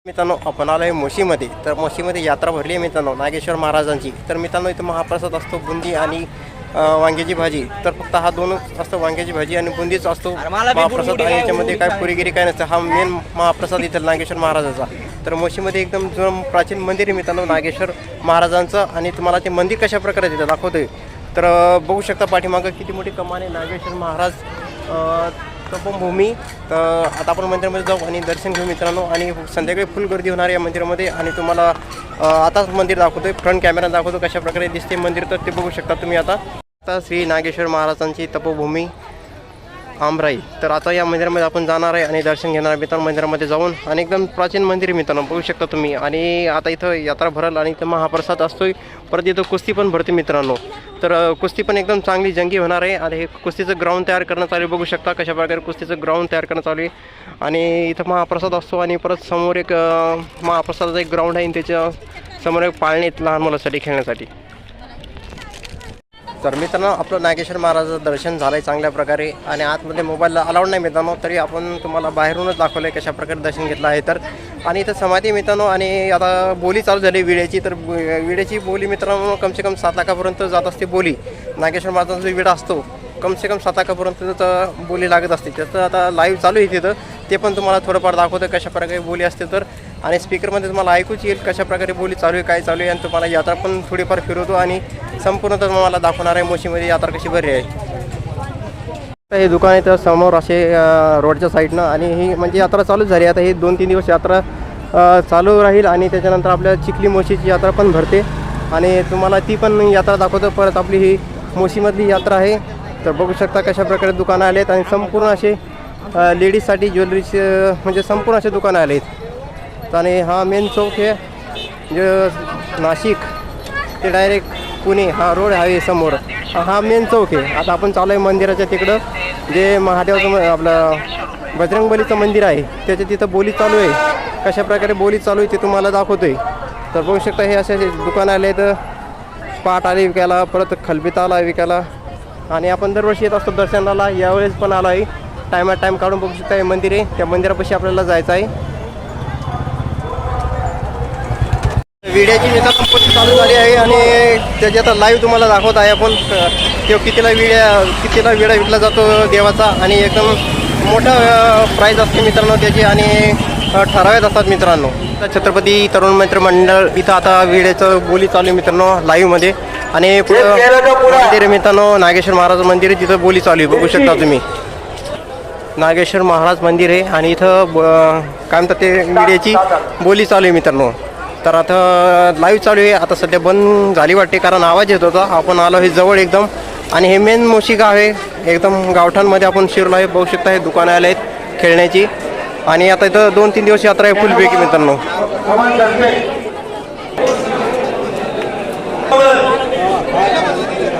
मित्रांनो आपण आलो आहे मोशीमध्ये. तर मोशीमध्ये यात्रा भरली आहे मित्रांनो नागेश्वर महाराजांची. तर मित्रांनो इथं महाप्रसाद असतो बुंदी आणि वांग्याची भाजी. तर फक्त हा दोनच असतो, वांग्याची भाजी आणि बुंदीच असतो महाप्रसाद. आणि याच्यामध्ये काय पुरीगिरी काय नसतं. हा मेन महाप्रसाद इथं नागेश्वर महाराजाचा. तर मोशीमध्ये एकदम जुनं प्राचीन मंदिर आहे मित्रांनो नागेश्वर महाराजांचं. आणि तुम्हाला ते मंदिर कशा प्रकारे तिथं दाखवतोय. तर बघू शकता पाठीमागं किती मोठी कमान आहे नागेश्वर महाराज तपोभूमी. तर आता आपण मंदिरामध्ये जाऊ आणि दर्शन घेऊ मित्रांनो. आणि संध्याकाळी फुल गर्दी होणार आहे या मंदिरामध्ये. आणि तुम्हाला आताच मंदिर दाखवतोय, फ्रंट कॅमेरा दाखवतो कशा प्रकारे दिसते मंदिर. तर ते बघू शकता तुम्ही. आता श्री नागेश्वर महाराजांची तपोभूमी आमराई. तर आता या मंदिरामध्ये आपण जाणार आहे आणि दर्शन घेणार आहे मित्रांनो मंदिरामध्ये जाऊन. आणि एकदम प्राचीन मंदिर आहे मित्रांनो, बघू शकता तुम्ही. आणि आता इथं यात्रा भरल आणि इथं महाप्रसाद असतोय. परत इथं कुस्ती पण भरते मित्रांनो. तर कुस्ती पण एकदम चांगली जंगी होणार आहे. आणि हे कुस्तीचं ग्राउंड तयार करण्यात आले, बघू शकता कशा प्रकारे कुस्तीचं ग्राउंड तयार करण्यात आले. आणि इथं महाप्रसाद असतो. आणि परत समोर एक महाप्रसादाचा एक ग्राउंड आहे आणि त्याच्या समोर एक पाळणे लहान मुलांसाठी खेळण्यासाठी. तर मित्रांनो आपलं नागेश्वर महाराजाचं दर्शन झालं आहे चांगल्या प्रकारे. आणि आतमध्ये मोबाईलला अलाउड नाही मित्रांनो, तरी आपण तुम्हाला बाहेरूनच दाखवलं आहे कशा प्रकारे दर्शन घेतलं आहे. तर आणि इथं समाधी मित्रांनो. आणि आता बोली चालू झाली विड्याची. तर विड्याची बोली मित्रांनो कमसे कम 7 लाखापर्यंत जात असते बोली. नागेश्वर महाराजांचा जो विडा असतो कमसे कम 7 लाखापर्यंत त्याचं बोली लागत असते. त्याचं आता लाईव्ह चालू आहे तिथं, ते पण तुम्हाला थोडंफार दाखवतं कशा प्रकारे बोली असते. तर आणि स्पीकरमध्ये तुम्हाला ऐकूच येईल कशा प्रकारे बोली चालू आहे, काय चालू आहे. आणि तुम्हाला यात्रा पण थोडीफार फिरवतो आणि संपूर्ण तुम्हाला दाखवणार आहे मोशीमध्ये यात्रा कशी भरली आहे. तर हे दुकान आहे तर समोर असे रोडच्या साईडनं. आणि ही म्हणजे यात्रा चालूच झाली. आता ही 2-3 दिवस यात्रा चालू राहील. आणि त्याच्यानंतर आपल्या चिखली मोशीची यात्रा पण भरते. आणि तुम्हाला ती पण यात्रा दाखवतो. परत आपली ही मोशीमधली यात्रा आहे. तर बघू शकता कशा प्रकारे दुकानं आले आहेत. आणि संपूर्ण असे लेडीजसाठी ज्वेलरीचे म्हणजे संपूर्ण असे दुकानं आले आहेत. आणि हा मेन चौक आहे जे नाशिक ते डायरेक्ट पुणे हा रोड आहे समोर, हा मेन चौक आहे. आता आपण चालू आहे मंदिराच्या तिकडं, जे महादेवाचं आपलं बजरंगबलीचं मंदिर आहे त्याच्या तिथं बोली चालू आहे. कशा प्रकारे बोली चालू आहे ते तुम्हाला दाखवतोय. तर बघू शकता हे असे दुकानं आले आहेत. पाट आले विकायला, परत खलबीता आला विकायला. आणि आपण दरवर्षी येत असतो दर्शनाला, यावेळेस पण आला आहे. टाईम काढून बघू शकता हे मंदिर आहे. त्या मंदिरापाशी आपल्याला जायचं आहे. विड्याची मित्रांनो चालू झाली आहे आणि त्याची आता लाईव्ह तुम्हाला दाखवत आहे आपण. किंवा कितीला विडा विकला जातो देवाचा. आणि एकदम मोठा प्राईज असते मित्रांनो त्याची. आणि ठराविक असतात मित्रांनो. छत्रपती तरुण मित्र मंडळ इथं आता विड्याचं बोली चालू आहे मित्रांनो लाईव्हमध्ये. आणि मंदिर मित्रांनो नागेश्वर महाराज मंदिर आहे, तिथं बोली चालू आहे, बघू शकता तुम्ही. नागेश्वर महाराज मंदिर आहे आणि इथं काय म्हणतात ते विड्याची बोली चालू आहे मित्रांनो. तर आता लाईव्ह चालू आहे. आता सध्या बंद झाली वाटते कारण आवाज येत होता. आपण आलो हे जवळ एकदम. आणि हे मेन मोशी गाव आहे एकदम गावठाणमध्ये आपण शिरलो आहे. बघू शकता हे दुकानं आले आहेत खेळण्याची. आणि आता इथं 2-3 दिवस यात्रा आहे फुलपैकी मित्रांनो.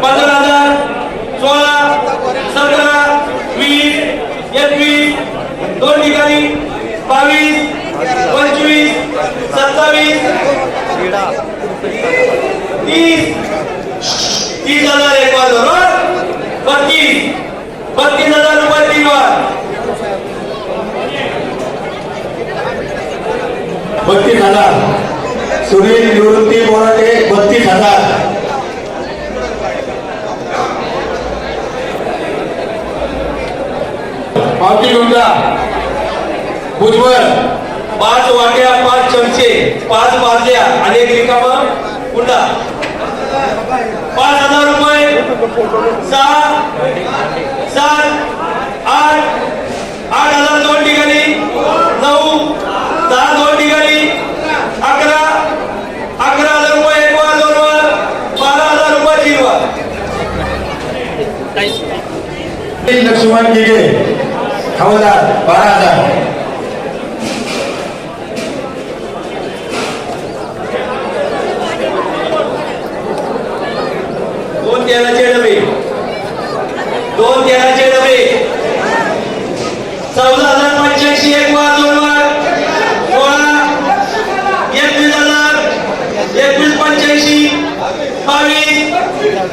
15,000, 16, 17, 20, 21, 2 ठिकाणी 22, 25, 27, 30,000 एक बार बरोबर. 32,000 रुपये 3 बार. 32,000. सुनील निवृत्ती बोराटे 32,000. पावती घेऊन जा. भुजबळ 5 वाट्या, 5 चमचे, 5 बादल्या आणि एक रिकामा कुंडा. 5,000 रुपये. 6, 7, 8, 8,000 2 ठिकाणी. 9, 10 2 ठिकाणी. 11, 11,000 रुपये एक वर 2 वर. 12,000 रुपये 3 वर. लक्ष्मण गिगे हवालदार 12,000. दोन तेलाचे डबे 14,085 एक वर 2 वर. 16, 21,000, 21, 85,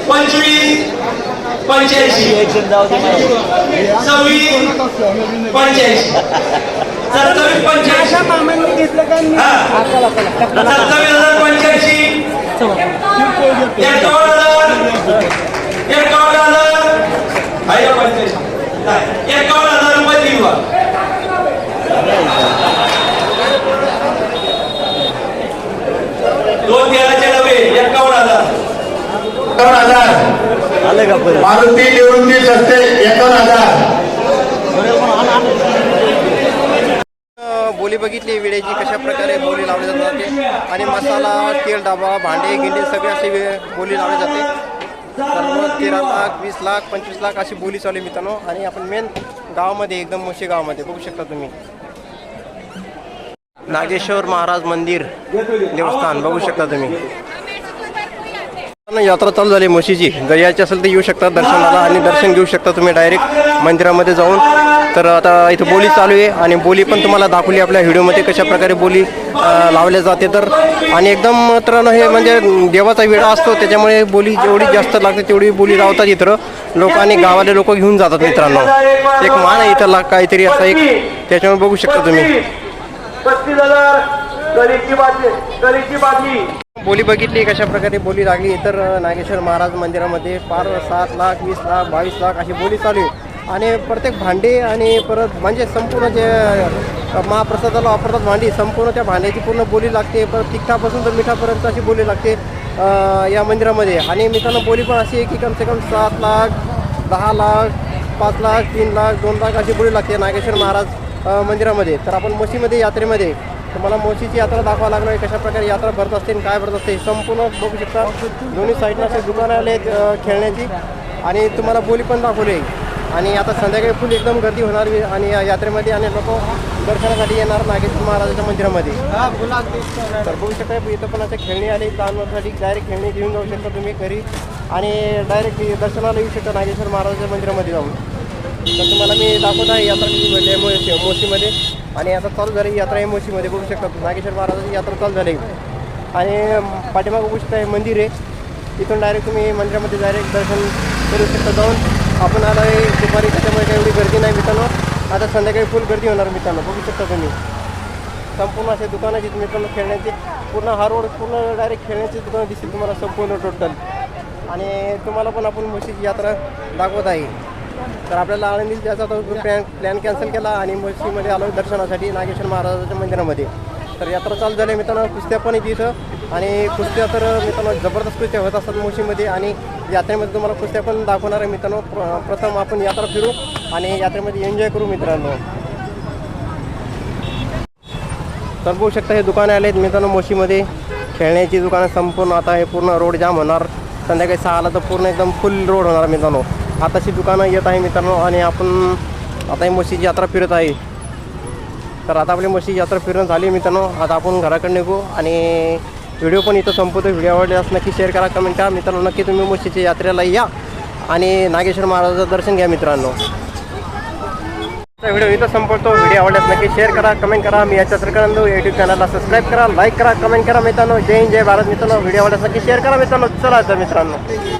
22, 25, 85, 26, 85. 27,85. मामांनी घेतलं का मी? हा. 27,085. 51,000. आहे का 85? नाही. 51,000 रुपये दिली बा. दोन तेलाचे डबे 51,000. 51,000. मारुती निवृत्ती सस्ते 51,000. बोली बघितली विड्याची कशा प्रकारे बोली लावली जाते आणि मसाला तेल डबा भांडे गिंडे सगळे असे बोली लावली जाते. सर्व 13 लाख 20 लाख 25 लाख अशी बोली चालू आहे मित्रांनो. आणि आपण मेन गावामध्ये एकदम मोशी गावामध्ये बघू शकता तुम्ही नागेश्वर महाराज मंदिर देवस्थान बघू शकता तुम्ही. यात्रा चालू झाली म्हशीची. जर यायची असेल तर येऊ शकता दर्शनाला आणि दर्शन घेऊ शकता तुम्ही डायरेक्ट मंदिरामध्ये जाऊन. तर आता इथं बोली चालू आहे आणि बोली पण तुम्हाला दाखवली आपल्या व्हिडिओमध्ये कशा प्रकारे बोली लावल्या जाते. तर आणि एकदम मित्रांनो हे म्हणजे देवाचा वेळा असतो त्याच्यामुळे बोली जेवढी जास्त लागते तेवढी बोली लावतात इथं लोकांनी. गावाले लोक घेऊन जातात मित्रांनो. एक मान आहे इथं काहीतरी असं एक त्याच्यामुळे बघू शकता तुम्ही. 35,000 गरीची बाजी. बोली बघितली कशा प्रकारे बोली लागली. तर नागेश्वर महाराज मंदिरामध्ये फार 7 लाख 20 लाख 22 लाख अशी बोली चालू आहे. आणि प्रत्येक भांडे आणि परत म्हणजे संपूर्ण जे महाप्रसादाला वापरतात भांडी संपूर्ण त्या भांड्याची पूर्ण बोली लागते. परत तिखटापासून तर मिठापर्यंत अशी बोली लागते या मंदिरामध्ये. आणि मित्रांनो बोली पण अशी आहे की कमसे कम 7 लाख 10 लाख 5 लाख 3 लाख 2 लाख अशी बोली लागते नागेश्वर महाराज मंदिरामध्ये. तर आपण मोशीमध्ये यात्रेमध्ये तुम्हाला मोशीची यात्रा दाखवावं लागणार आहे. कशा प्रकारे यात्रा भरत असते आणि काय भरत असते संपूर्ण बघू शकता. दोन्ही साईडला असे दुकानं आले खेळण्याची आणि तुम्हाला बोली पण दाखवली आहे. आणि आता संध्याकाळी फुल एकदम गर्दी होणार आणि या यात्रेमध्ये आणि लोक दर्शनासाठी येणार नागेश्वर महाराजाच्या मंदिरामध्ये. तर बघू शकता इथं पण असे खेळणी आले लहानसाठी डायरेक्ट खेळणी घेऊन जाऊ शकता तुम्ही घरी आणि डायरेक्ट दर्शनाला येऊ शकता नागेश्वर महाराजाच्या मंदिरामध्ये जाऊन. तर तुम्हाला मी दाखवत आहे यात्रा कशी भरली आहे मोशीमध्ये. आणि आता चालू झाली यात्रा आहे मोशीमध्ये बघू शकता. नागेश्वर महाराजाची यात्रा चालू झाली आणि पाठीमागं बघू शकता हे मंदिर आहे. तिथून डायरेक्ट तुम्ही मंदिरामध्ये डायरेक्ट दर्शन करू शकता जाऊन. आपण आता हे दुपारी त्याच्यामुळे काही एवढी गर्दी नाही मित्रांनो. आता संध्याकाळी फुल गर्दी होणार मित्रांनो बघू शकता तुम्ही. संपूर्ण असे दुकानं आहेत मित्रांनो खेळण्याचे. पूर्ण हा रोड पूर्ण डायरेक्ट खेळण्याचे दुकानं दिसतील तुम्हाला संपूर्ण टोटल. आणि तुम्हाला पण आपण म्हशीची यात्रा दाखवत आहे. तर आपल्याला आळंदीत जायचा तो प्लॅन कॅन्सल केला आणि म्हशीमध्ये आलो दर्शनासाठी नागेश्वर महाराजाच्या मंदिरामध्ये. तर यात्रा चालू झाली मित्रांनो. कुस्त्या पण येते इथं आणि कुस्त्या तर मित्रांनो जबरदस्त कुस्त्या होत असतात मोशीमध्ये. आणि यात्रेमध्ये तुम्हाला कुस्त्या पण दाखवणार आहे मित्रांनो. प्रथम आपण यात्रा फिरू आणि यात्रेमध्ये एन्जॉय करू मित्रांनो. तर बघू शकता हे दुकानं आले आहेत मित्रांनो मोशीमध्ये खेळण्याची दुकानं संपूर्ण. आता हे पूर्ण रोड जाम होणार. संध्याकाळी 6ला तर पूर्ण एकदम फुल रोड होणार मित्रांनो. आताशी दुकानं येत आहे मित्रांनो आणि आपण आता ही म्हशीची यात्रा फिरत आहे. तर आता आपली म्हशीची यात्रा फिरणं झाली मित्रांनो. आता आपण घराकडे निघू आणि व्हिडिओ पण इथं संपवतो. व्हिडिओ आवडल्यास नक्की शेअर करा कमेंट करा मित्रांनो. नक्की तुम्ही म्हशीच्या यात्रेला या आणि नागेश्वर महाराजाचं दर्शन घ्या मित्रांनो. व्हिडिओ इथं संपवतो. व्हिडिओ आवडल्यास नक्की शेअर करा कमेंट करा. मी याच्या सरकारंदो यूट्यूब चॅनलला सबस्क्राईब करा लाईक करा कमेंट करा मित्रांनो. जय हिंद जय भारत मित्रांनो. व्हिडिओ आवडल्यास नक्की शेअर करा मित्रांनो. चला तर मित्रांनो.